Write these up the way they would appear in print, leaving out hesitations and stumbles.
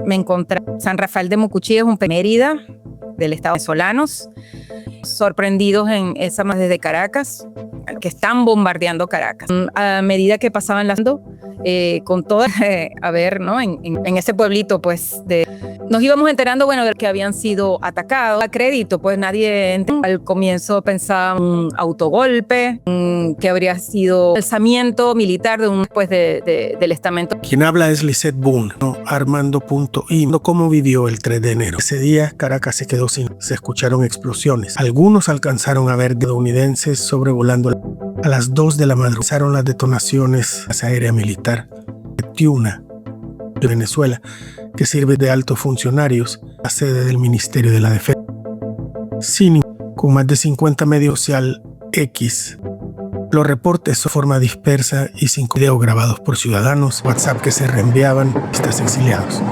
Me encontré San Rafael de Mucuchí, es un Mérida del estado venezolanos, sorprendidos en esa más desde Caracas, que están bombardeando Caracas. A medida que pasaban con toda, a ver, ¿no? En ese pueblito, pues, nos íbamos enterando, bueno, de que habían sido atacados. A crédito, pues nadie al comienzo pensaba un autogolpe, que habría sido alzamiento militar del estamento. Quien habla es Lisette Boone, ¿no? Armando.i. ¿Cómo vivió el 3 de enero? Ese día Caracas se quedó sin. Se escucharon explosiones. Algunos alcanzaron a ver estadounidenses sobrevolando. A las 2 de la madrugada empezaron las detonaciones de la aérea militar de Tiuna, de Venezuela, que sirve de altos funcionarios, la sede del Ministerio de la Defensa. Cine, con más de 50 medios social X. Los reportes son de forma dispersa y sin videos grabados por ciudadanos, WhatsApp que se reenviaban, listas exiliados.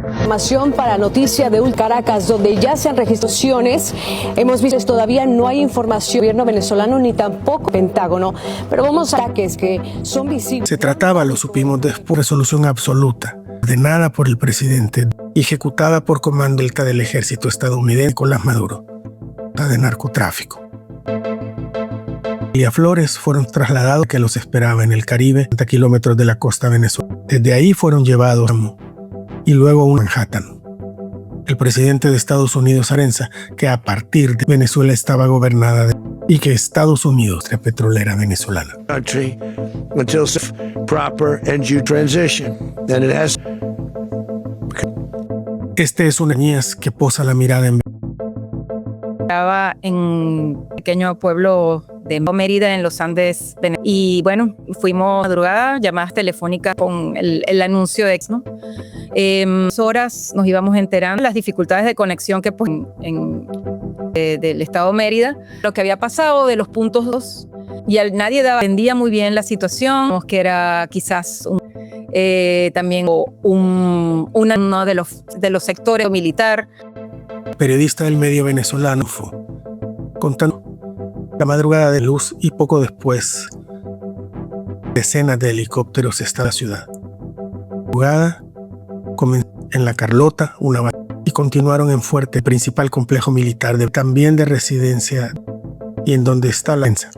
Información para Noticia de Caracas, donde ya se han registrado acciones. Hemos visto que todavía no hay información del gobierno venezolano ni tampoco Pentágono, pero vamos a ataques que son visibles. Se trataba, lo supimos después, resolución absoluta, ordenada por el presidente y ejecutada por comando del ejército estadounidense Nicolás Maduro, de narcotráfico. Y a Flores fueron trasladados que los esperaba en el Caribe, 30 kilómetros de la costa venezolana. Desde ahí fueron llevados a y luego a Manhattan. El presidente de Estados Unidos, Arenza, que a partir de Venezuela estaba gobernada y que Estados Unidos era petrolera venezolana. Este es una niñez que posa la mirada en. Estaba en un pequeño pueblo de Mérida en los Andes y bueno, fuimos madrugada, llamadas telefónicas con el anuncio de ¿no? Horas nos íbamos enterando las dificultades de conexión que pues, del estado Mérida, lo que había pasado de los puntos 2 y nadie entendía muy bien la situación, que era quizás también uno de los sectores militar. Periodista del medio venezolano, contando la madrugada de luz y poco después decenas de helicópteros está la ciudad. Jugada comenzó en La Carlota, y continuaron en Fuerte, principal complejo militar también de residencia y en donde está la prensa.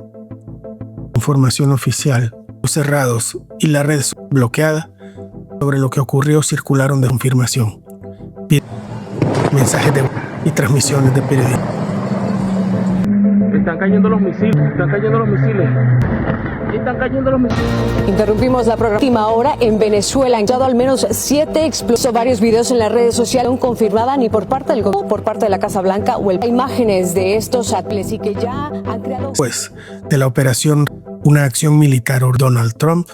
Información oficial, los cerrados y la red bloqueada sobre lo que ocurrió circularon de confirmación. Mensajes y transmisiones de periodistas. Están cayendo los misiles, están cayendo los misiles. Están cayendo los misiles. Interrumpimos la programación ahora en Venezuela. Han dado al menos 7 explosiones. Varios videos en las redes sociales no confirmada ni por parte del gobierno, por parte de la Casa Blanca o imágenes de estos ataques y que ya han creado. Pues de la operación, una acción militar por Donald Trump,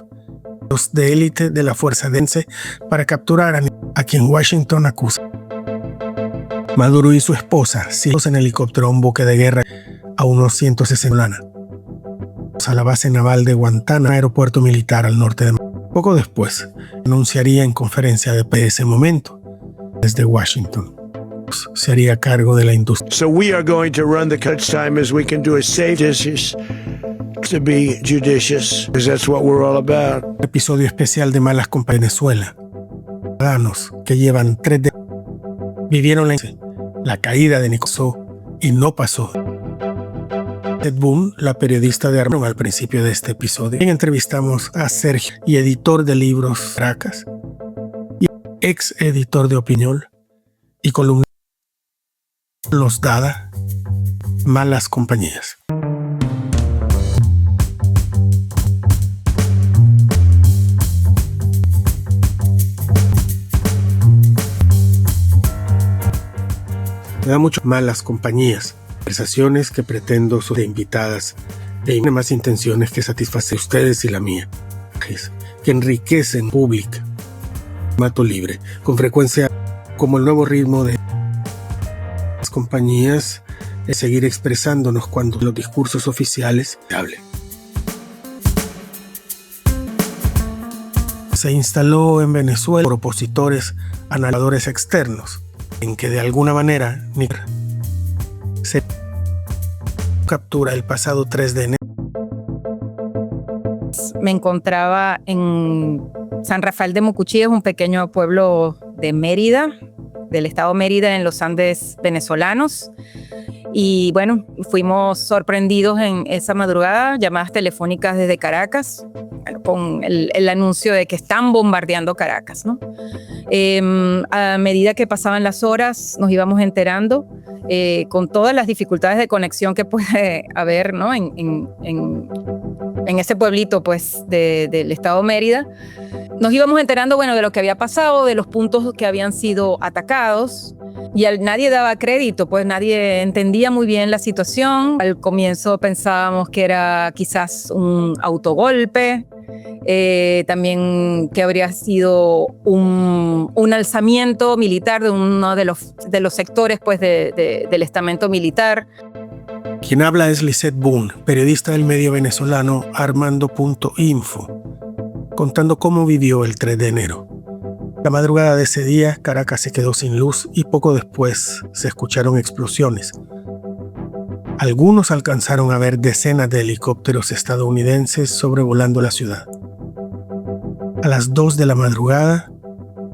los de élite de la fuerza dense para capturar a quien Washington acusa. Maduro y su esposa, silos en helicóptero a un buque de guerra a unos 160 a la base naval de Guantánamo, aeropuerto militar al norte de Poco después, anunciaría en conferencia de ese momento, desde Washington, se haría cargo de la industria. So we are going to run the cut time as we can do a safe decision to be judicious, because that's what we're all about. Episodio especial de Malas Compañías Venezuela. Ciudadanos que llevan 3 de vivieron la caída de Nicolás y no pasó. Lisette Boone, la periodista de Armando, al principio de este episodio. Entrevistamos a Sergio, y editor de libros Caracas, y ex editor de Opinión y columnista Los Dada, Malas Compañías. Me da mucho Malas Compañías, conversaciones que pretendo de invitadas de más intenciones que satisfacer ustedes y la mía, que enriquecen pública, formato libre, con frecuencia como el nuevo ritmo de las compañías, es seguir expresándonos cuando los discursos oficiales hablen. Se instaló en Venezuela por opositores analizadores externos, en que de alguna manera se captura el pasado 3 de enero Me encontraba en San Rafael de Mucuchíes, un pequeño pueblo de Mérida, del estado Mérida, en los Andes venezolanos. Y bueno, fuimos sorprendidos en esa madrugada, llamadas telefónicas desde Caracas, con el anuncio de que están bombardeando Caracas, ¿no? A medida que pasaban las horas, nos íbamos enterando con todas las dificultades de conexión que puede haber, ¿no? en ese pueblito, pues, del estado Mérida. Nos íbamos enterando, bueno, de lo que había pasado, de los puntos que habían sido atacados, y nadie daba crédito, pues nadie entendía muy bien la situación. Al comienzo pensábamos que era quizás un autogolpe, también que habría sido un alzamiento militar de uno de los sectores, pues, del estamento militar. Quien habla es Lisette Boone, periodista del medio venezolano Armando.info, contando cómo vivió el 3 de enero. La madrugada de ese día, Caracas se quedó sin luz y poco después se escucharon explosiones. Algunos alcanzaron a ver decenas de helicópteros estadounidenses sobrevolando la ciudad. A las 2 de la madrugada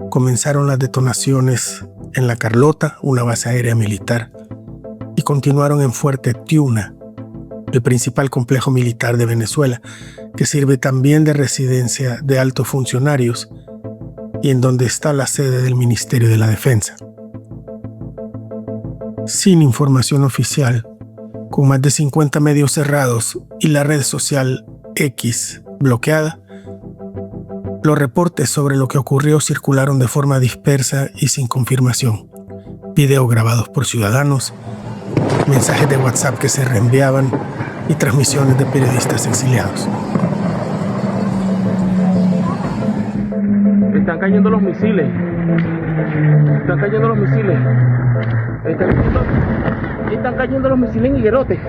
comenzaron las detonaciones en La Carlota, una base aérea militar, y continuaron en Fuerte Tiuna, el principal complejo militar de Venezuela, que sirve también de residencia de altos funcionarios y en donde está la sede del Ministerio de la Defensa. Sin información oficial, con más de 50 medios cerrados y la red social X bloqueada, los reportes sobre lo que ocurrió circularon de forma dispersa y sin confirmación. Videos grabados por ciudadanos, mensajes de WhatsApp que se reenviaban y transmisiones de periodistas exiliados. Están cayendo los misiles. Están cayendo los misiles. Están cayendo los misiles en Higuerote.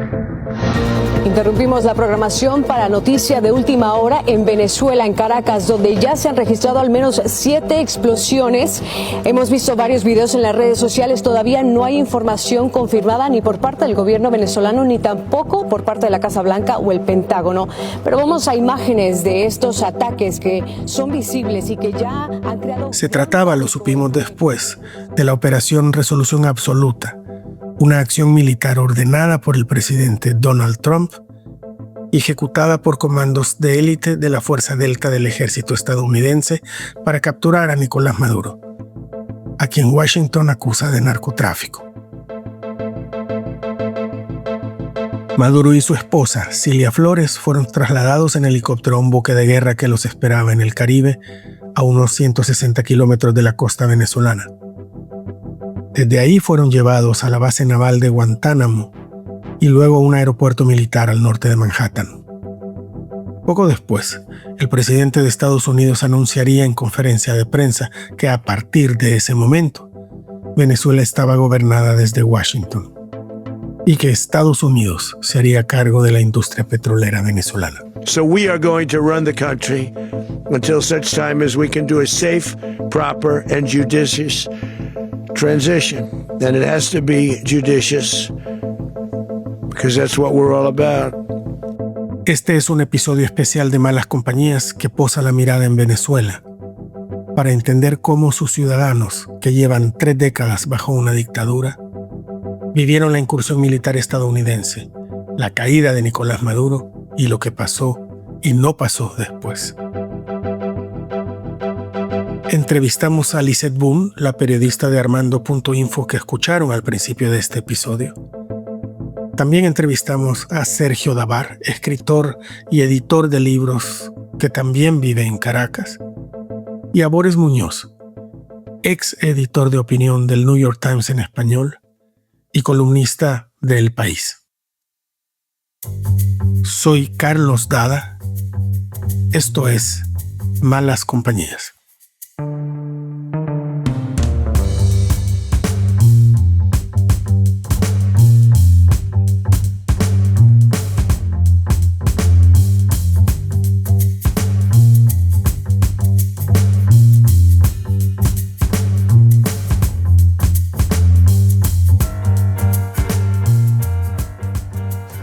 Interrumpimos la programación para noticia de última hora en Venezuela, en Caracas, donde ya se han registrado al menos 7 explosiones. Hemos visto varios videos en las redes sociales. Todavía no hay información confirmada ni por parte del gobierno venezolano ni tampoco por parte de la Casa Blanca o el Pentágono. Pero vamos a imágenes de estos ataques que son visibles y que ya han creado... Se trataba, lo supimos después, de la Operación Resolución Absoluta, una acción militar ordenada por el presidente Donald Trump y ejecutada por comandos de élite de la Fuerza Delta del ejército estadounidense para capturar a Nicolás Maduro, a quien Washington acusa de narcotráfico. Maduro y su esposa, Cilia Flores, fueron trasladados en helicóptero a un buque de guerra que los esperaba en el Caribe, a unos 160 kilómetros de la costa venezolana. Desde ahí fueron llevados a la base naval de Guantánamo y luego a un aeropuerto militar al norte de Manhattan. Poco después, el presidente de Estados Unidos anunciaría en conferencia de prensa que a partir de ese momento, Venezuela estaba gobernada desde Washington y que Estados Unidos se haría cargo de la industria petrolera venezolana. So we are going to run the country until such time as we can do a safe, proper, and judicious transition. And it has to be judicious because that's what we're all about. Este es un episodio especial de Malas Compañías que posa la mirada en Venezuela para entender cómo sus ciudadanos, que llevan 3 décadas bajo una dictadura, vivieron la incursión militar estadounidense, la caída de Nicolás Maduro y lo que pasó y no pasó después. Entrevistamos a Lisette Boone, la periodista de Armando.info que escucharon al principio de este episodio. También entrevistamos a Sergio Davar, escritor y editor de libros que también vive en Caracas, y a Boris Muñoz, ex editor de opinión del New York Times en español y columnista de El País. Soy Carlos Dada. Esto es Malas Compañías.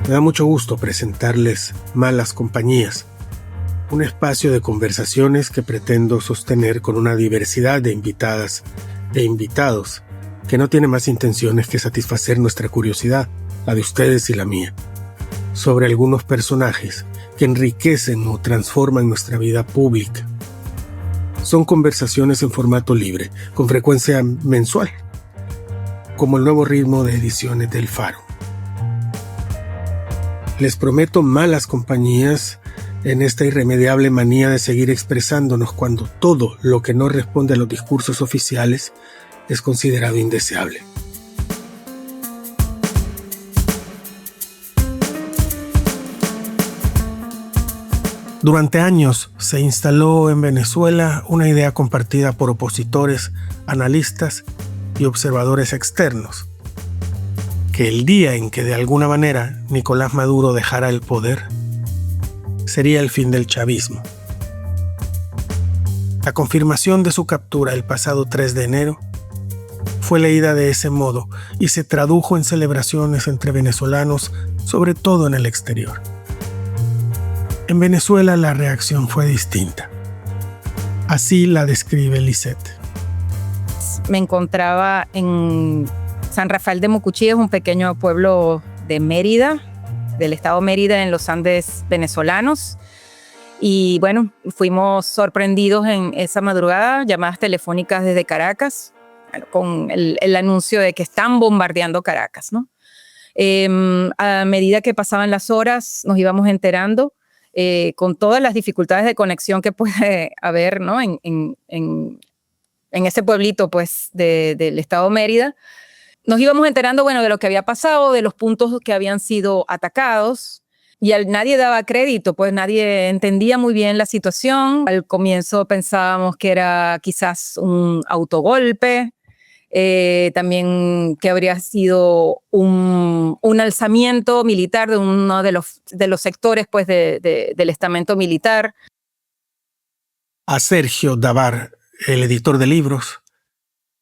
Me da mucho gusto presentarles Malas Compañías, un espacio de conversaciones que pretendo sostener con una diversidad de invitadas e invitados que no tiene más intenciones que satisfacer nuestra curiosidad, la de ustedes y la mía, sobre algunos personajes que enriquecen o transforman nuestra vida pública. Son conversaciones en formato libre, con frecuencia mensual, como el nuevo ritmo de ediciones del Faro. Les prometo malas compañías en esta irremediable manía de seguir expresándonos cuando todo lo que no responde a los discursos oficiales es considerado indeseable. Durante años se instaló en Venezuela una idea compartida por opositores, analistas y observadores externos, que el día en que de alguna manera Nicolás Maduro dejara el poder, sería el fin del chavismo. La confirmación de su captura el pasado 3 de enero fue leída de ese modo y se tradujo en celebraciones entre venezolanos, sobre todo en el exterior. En Venezuela la reacción fue distinta. Así la describe Lisette. Me encontraba en San Rafael de Mucuchí, es un pequeño pueblo de Mérida, del estado Mérida, en los Andes venezolanos. Y bueno, fuimos sorprendidos en esa madrugada, llamadas telefónicas desde Caracas, con el anuncio de que están bombardeando Caracas, ¿no? A medida que pasaban las horas, nos íbamos enterando, con todas las dificultades de conexión que puede haber, ¿no? en ese pueblito, pues, del estado Mérida. Nos íbamos enterando, bueno, de lo que había pasado, de los puntos que habían sido atacados, y nadie daba crédito, pues nadie entendía muy bien la situación. Al comienzo pensábamos que era quizás un autogolpe, también que habría sido un alzamiento militar de uno de los sectores, pues, del estamento militar. A Sergio Davar, el editor de libros,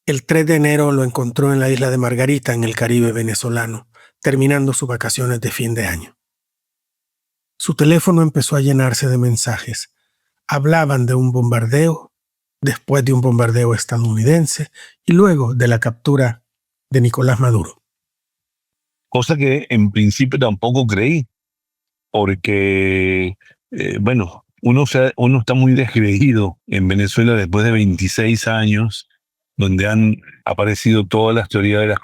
el 3 de enero lo encontró en la isla de Margarita, en el Caribe venezolano, terminando sus vacaciones de fin de año. Su teléfono empezó a llenarse de mensajes. Hablaban de un bombardeo, después de un bombardeo estadounidense y luego de la captura de Nicolás Maduro. Cosa que en principio tampoco creí, porque, uno está muy descreído en Venezuela después de 26 años, donde han aparecido todas las teorías de las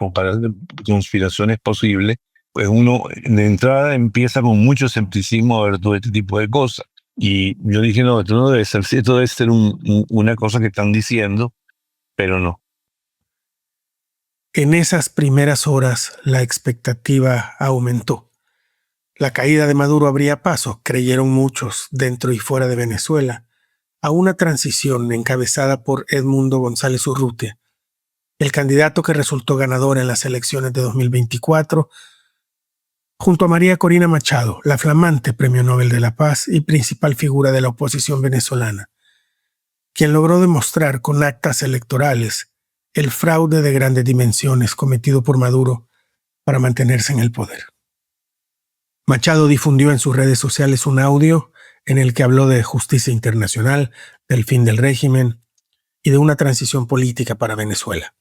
conspiraciones posibles. Pues uno de entrada empieza con mucho escepticismo a ver todo este tipo de cosas. Y yo dije, no, esto no debe ser, esto debe ser una cosa que están diciendo, pero no. En esas primeras horas la expectativa aumentó. La caída de Maduro abría paso, creyeron muchos, dentro y fuera de Venezuela, a una transición encabezada por Edmundo González Urrutia, el candidato que resultó ganador en las elecciones de 2024, junto a María Corina Machado, la flamante Premio Nobel de la Paz y principal figura de la oposición venezolana, quien logró demostrar con actas electorales el fraude de grandes dimensiones cometido por Maduro para mantenerse en el poder. Machado difundió en sus redes sociales un audio en el que habló de justicia internacional, del fin del régimen y de una transición política para Venezuela.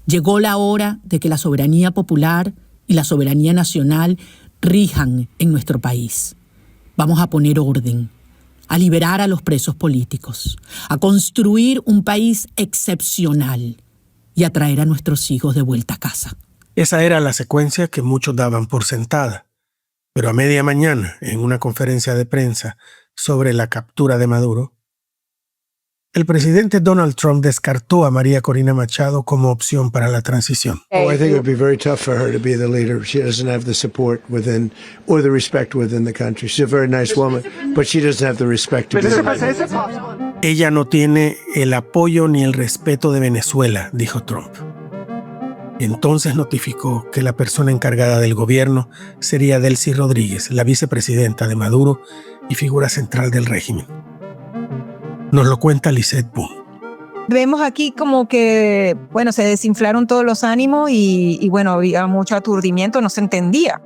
Llegó la hora de que la soberanía popular y la soberanía nacional rijan en nuestro país. Vamos a poner orden, a liberar a los presos políticos, a construir un país excepcional y a traer a nuestros hijos de vuelta a casa. Esa era la secuencia que muchos daban por sentada. Pero a media mañana, en una conferencia de prensa sobre la captura de Maduro, el presidente Donald Trump descartó a María Corina Machado como opción para la transición. Oh, I think it would be very tough for her to be the leader. She doesn't have the support within or the respect within the country. She's a very nice woman, but she doesn't have the respect to be the leader. Ella no tiene el apoyo ni el respeto de Venezuela, dijo Trump. Entonces notificó que la persona encargada del gobierno sería Delcy Rodríguez, la vicepresidenta de Maduro y figura central del régimen. Nos lo cuenta Lisette Boone. Vemos aquí como que, bueno, se desinflaron todos los ánimos y bueno, había mucho aturdimiento, no se entendía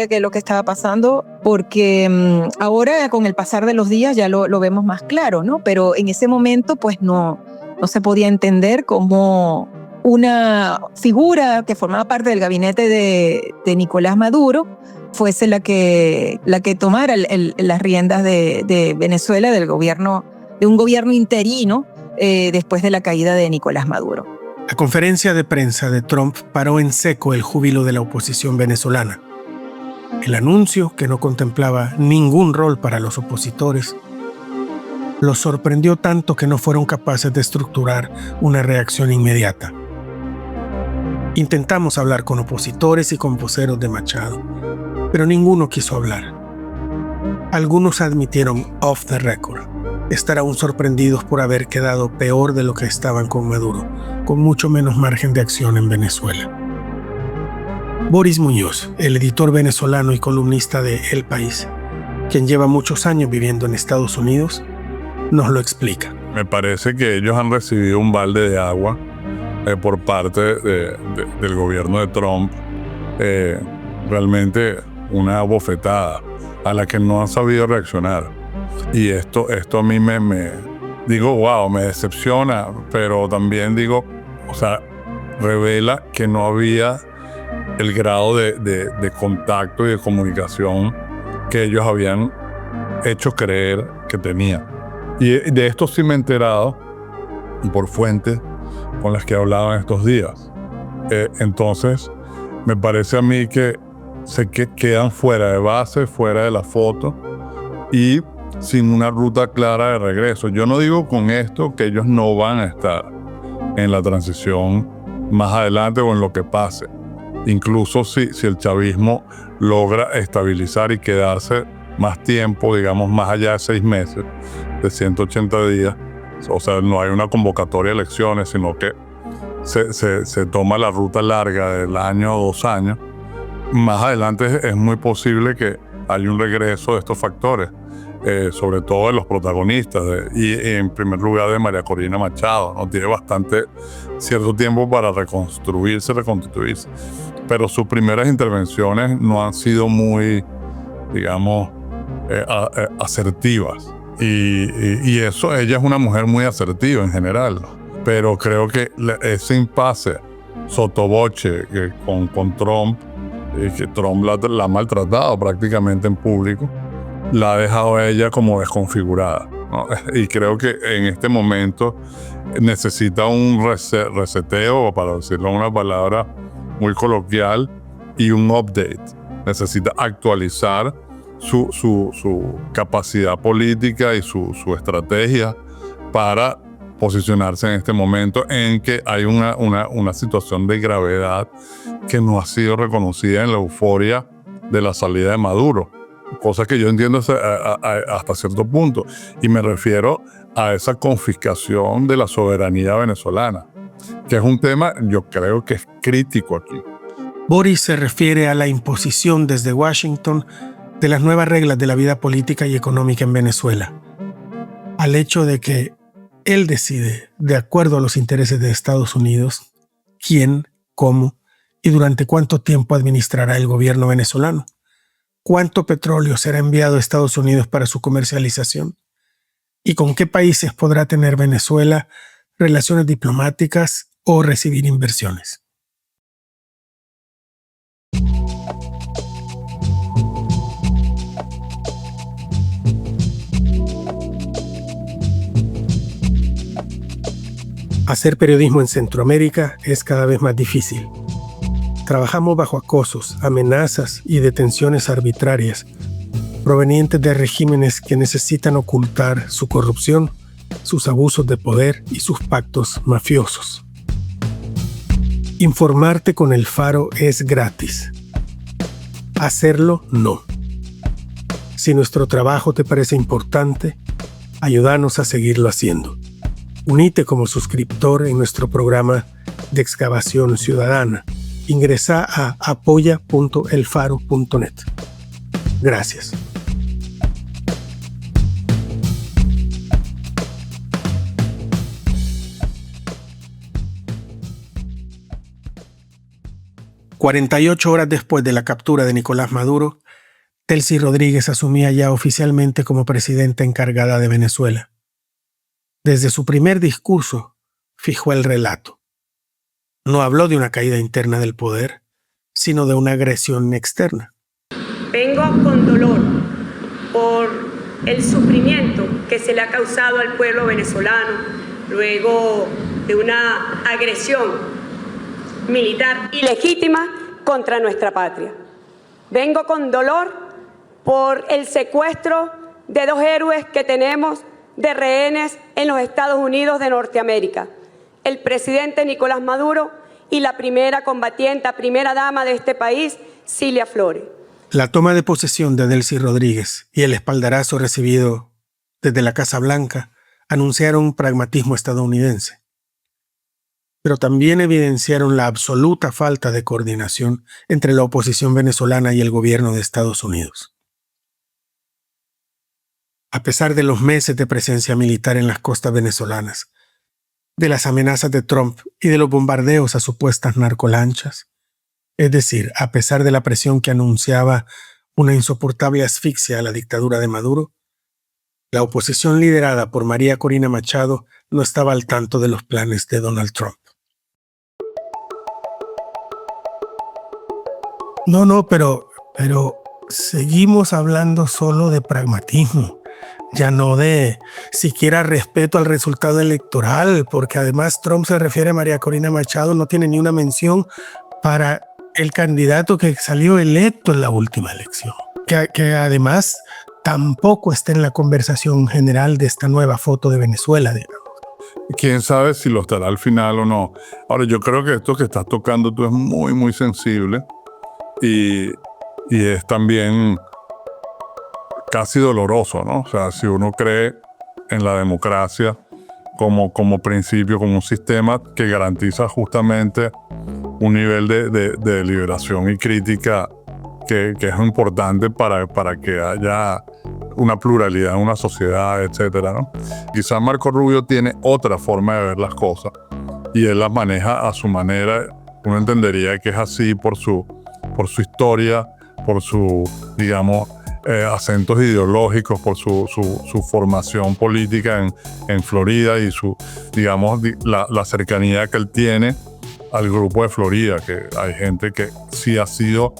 qué es lo que estaba pasando, porque ahora con el pasar de los días ya lo vemos más claro, ¿no? Pero en ese momento pues no se podía entender cómo una figura que formaba parte del gabinete de Nicolás Maduro fuese la que tomara las riendas de Venezuela, de un gobierno interino, después de la caída de Nicolás Maduro. La conferencia de prensa de Trump paró en seco el júbilo de la oposición venezolana. El anuncio, que no contemplaba ningún rol para los opositores, los sorprendió tanto que no fueron capaces de estructurar una reacción inmediata. Intentamos hablar con opositores y con voceros de Machado, pero ninguno quiso hablar. Algunos admitieron off the record estar aún sorprendidos por haber quedado peor de lo que estaban con Maduro, con mucho menos margen de acción en Venezuela. Boris Muñoz, el editor venezolano y columnista de El País, quien lleva muchos años viviendo en Estados Unidos, nos lo explica. Me parece que ellos han recibido un balde de agua por parte del gobierno de Trump, realmente una bofetada a la que no han sabido reaccionar. Y esto a mí me digo, wow, me decepciona, pero también digo, o sea, revela que no había el grado de contacto y de comunicación que ellos habían hecho creer que tenían. Y de esto sí me he enterado por fuentes con las que he hablado en estos días. Entonces, me parece a mí que quedan fuera de base, fuera de la foto y sin una ruta clara de regreso. Yo no digo con esto que ellos no van a estar en la transición más adelante o en lo que pase. Incluso si el chavismo logra estabilizar y quedarse más tiempo, digamos más allá de 6 meses, de 180 días, o sea, no hay una convocatoria de elecciones, sino que se toma la ruta larga del año o 2 años, más adelante es muy posible que haya un regreso de estos factores, sobre todo de los protagonistas, y en primer lugar de María Corina Machado, ¿no? Tiene cierto tiempo para reconstituirse, pero sus primeras intervenciones no han sido muy, digamos, asertivas. Y eso, ella es una mujer muy asertiva en general, ¿no? Pero creo que ese impasse sotoboche con Trump, que Trump la ha maltratado prácticamente en público, la ha dejado a ella como desconfigurada, ¿no? Y creo que en este momento necesita un reseteo, para decirlo en una palabra muy coloquial, y un update. Necesita actualizar su capacidad política y su estrategia para posicionarse en este momento en que hay una situación de gravedad que no ha sido reconocida en la euforia de la salida de Maduro. Cosa que yo entiendo hasta cierto punto. Y me refiero a esa confiscación de la soberanía venezolana, que es un tema, yo creo que es crítico aquí. Boris se refiere a la imposición desde Washington de las nuevas reglas de la vida política y económica en Venezuela, al hecho de que él decide, de acuerdo a los intereses de Estados Unidos, quién, cómo y durante cuánto tiempo administrará el gobierno venezolano, cuánto petróleo será enviado a Estados Unidos para su comercialización y con qué países podrá tener Venezuela relaciones diplomáticas o recibir inversiones. Hacer periodismo en Centroamérica es cada vez más difícil. Trabajamos bajo acosos, amenazas y detenciones arbitrarias provenientes de regímenes que necesitan ocultar su corrupción, sus abusos de poder y sus pactos mafiosos. Informarte con El Faro es gratis. Hacerlo no. Si nuestro trabajo te parece importante, ayúdanos a seguirlo haciendo. Unite como suscriptor en nuestro programa de excavación ciudadana. Ingresa a apoya.elfaro.net. Gracias. 48 horas después de la captura de Nicolás Maduro, Delcy Rodríguez asumía ya oficialmente como presidenta encargada de Venezuela. Desde su primer discurso, fijó el relato. No habló de una caída interna del poder, sino de una agresión externa. Vengo con dolor por el sufrimiento que se le ha causado al pueblo venezolano luego de una agresión militar ilegítima contra nuestra patria. Vengo con dolor por el secuestro de 2 héroes que tenemos de rehenes en los Estados Unidos de Norteamérica, el presidente Nicolás Maduro y la primera combatiente, primera dama de este país, Cilia Flores. La toma de posesión de Delcy Rodríguez y el espaldarazo recibido desde la Casa Blanca anunciaron un pragmatismo estadounidense, pero también evidenciaron la absoluta falta de coordinación entre la oposición venezolana y el gobierno de Estados Unidos. A pesar de los meses de presencia militar en las costas venezolanas, de las amenazas de Trump y de los bombardeos a supuestas narcolanchas, es decir, a pesar de la presión que anunciaba una insoportable asfixia a la dictadura de Maduro, la oposición liderada por María Corina Machado no estaba al tanto de los planes de Donald Trump. No, pero seguimos hablando solo de pragmatismo, ya no de siquiera respeto al resultado electoral, porque además Trump se refiere a María Corina Machado, no tiene ni una mención para el candidato que salió electo en la última elección, que además tampoco está en la conversación general de esta nueva foto de Venezuela, digamos. Quién sabe si lo estará al final o no. Ahora, yo creo que esto que estás tocando tú es muy, muy sensible y es también casi doloroso, ¿no? O sea, si uno cree en la democracia como principio, como un sistema que garantiza justamente un nivel de liberación y crítica que es importante para que haya una pluralidad en una sociedad, etcétera, ¿no? Quizás Marco Rubio tiene otra forma de ver las cosas y él las maneja a su manera. Uno entendería que es así por su historia, por su, digamos, acentos ideológicos, por su formación política en Florida y su, digamos, la cercanía que él tiene al grupo de Florida, que hay gente que sí ha sido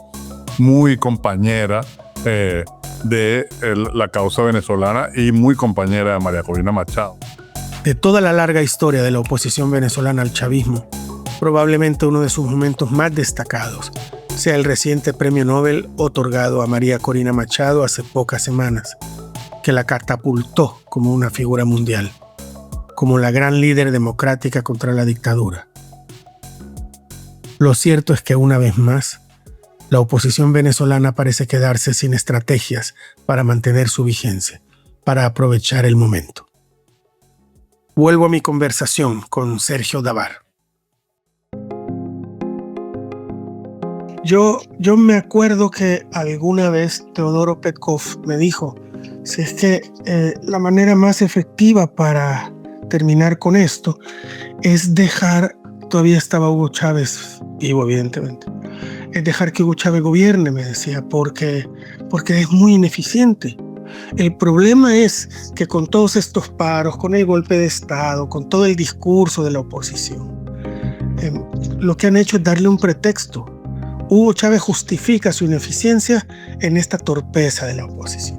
muy compañera de la causa venezolana y muy compañera de María Corina Machado. De toda la larga historia de la oposición venezolana al chavismo, probablemente uno de sus momentos más destacados sea el reciente premio Nobel otorgado a María Corina Machado hace pocas semanas, que la catapultó como una figura mundial, como la gran líder democrática contra la dictadura. Lo cierto es que una vez más, la oposición venezolana parece quedarse sin estrategias para mantener su vigencia, para aprovechar el momento. Vuelvo a mi conversación con Sergio Davar. Yo me acuerdo que alguna vez Teodoro Petkov me dijo, si es que la manera más efectiva para terminar con esto es dejar, todavía estaba Hugo Chávez vivo evidentemente, es dejar que Hugo Chávez gobierne, me decía, porque es muy ineficiente. El problema es que con todos estos paros, con el golpe de Estado, con todo el discurso de la oposición, lo que han hecho es darle un pretexto. Hugo Chávez justifica su ineficiencia en esta torpeza de la oposición.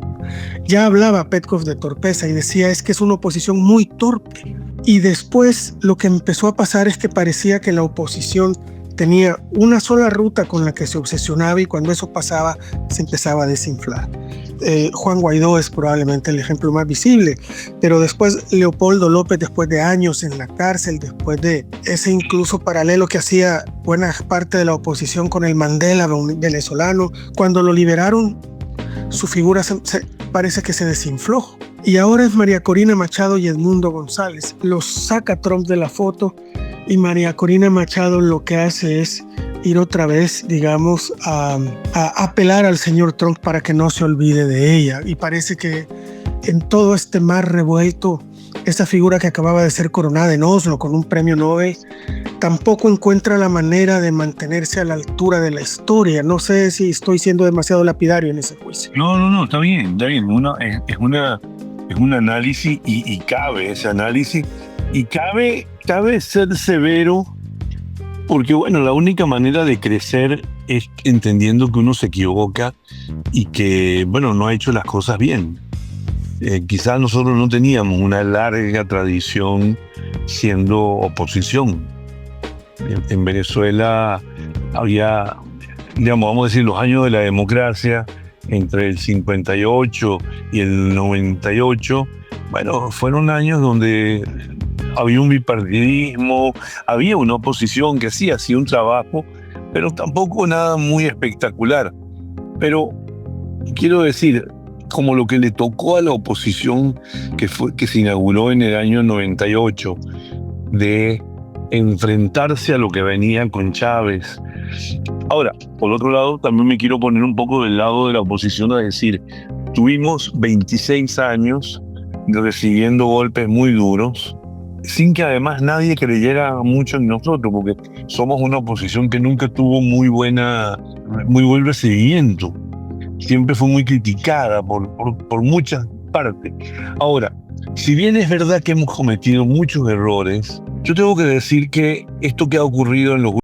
Ya hablaba Petkov de torpeza y decía es que es una oposición muy torpe. Y después lo que empezó a pasar es que parecía que la oposición tenía una sola ruta con la que se obsesionaba y cuando eso pasaba se empezaba a desinflar. Juan Guaidó es probablemente el ejemplo más visible, pero después Leopoldo López, después de años en la cárcel, después de ese incluso paralelo que hacía buena parte de la oposición con el Mandela venezolano, cuando lo liberaron, su figura parece que se desinfló. Y ahora es María Corina Machado y Edmundo González. Los saca Trump de la foto y María Corina Machado lo que hace es ir otra vez, digamos, a apelar al señor Trump para que no se olvide de ella. Y parece que en todo este mar revuelto, esa figura que acababa de ser coronada en Oslo con un premio Nobel, tampoco encuentra la manera de mantenerse a la altura de la historia. No sé si estoy siendo demasiado lapidario en ese juicio. No, está bien. Es un análisis y cabe ese análisis. Y cabe ser severo porque, bueno, la única manera de crecer es entendiendo que uno se equivoca y que, bueno, no ha hecho las cosas bien. Quizás nosotros no teníamos una larga tradición siendo oposición. En Venezuela había, digamos, vamos a decir, los años de la democracia, entre el 58 y el 98, bueno, fueron años donde había un bipartidismo, había una oposición que sí hacía un trabajo, pero tampoco nada muy espectacular. Pero quiero decir, como lo que le tocó a la oposición que se inauguró en el año 98, de enfrentarse a lo que venía con Chávez. Ahora, por otro lado, también me quiero poner un poco del lado de la oposición a decir, tuvimos 26 años recibiendo golpes muy duros, sin que además nadie creyera mucho en nosotros, porque somos una oposición que nunca tuvo muy buen recibimiento. Siempre fue muy criticada por muchas partes. Ahora, si bien es verdad que hemos cometido muchos errores, yo tengo que decir que esto que ha ocurrido en los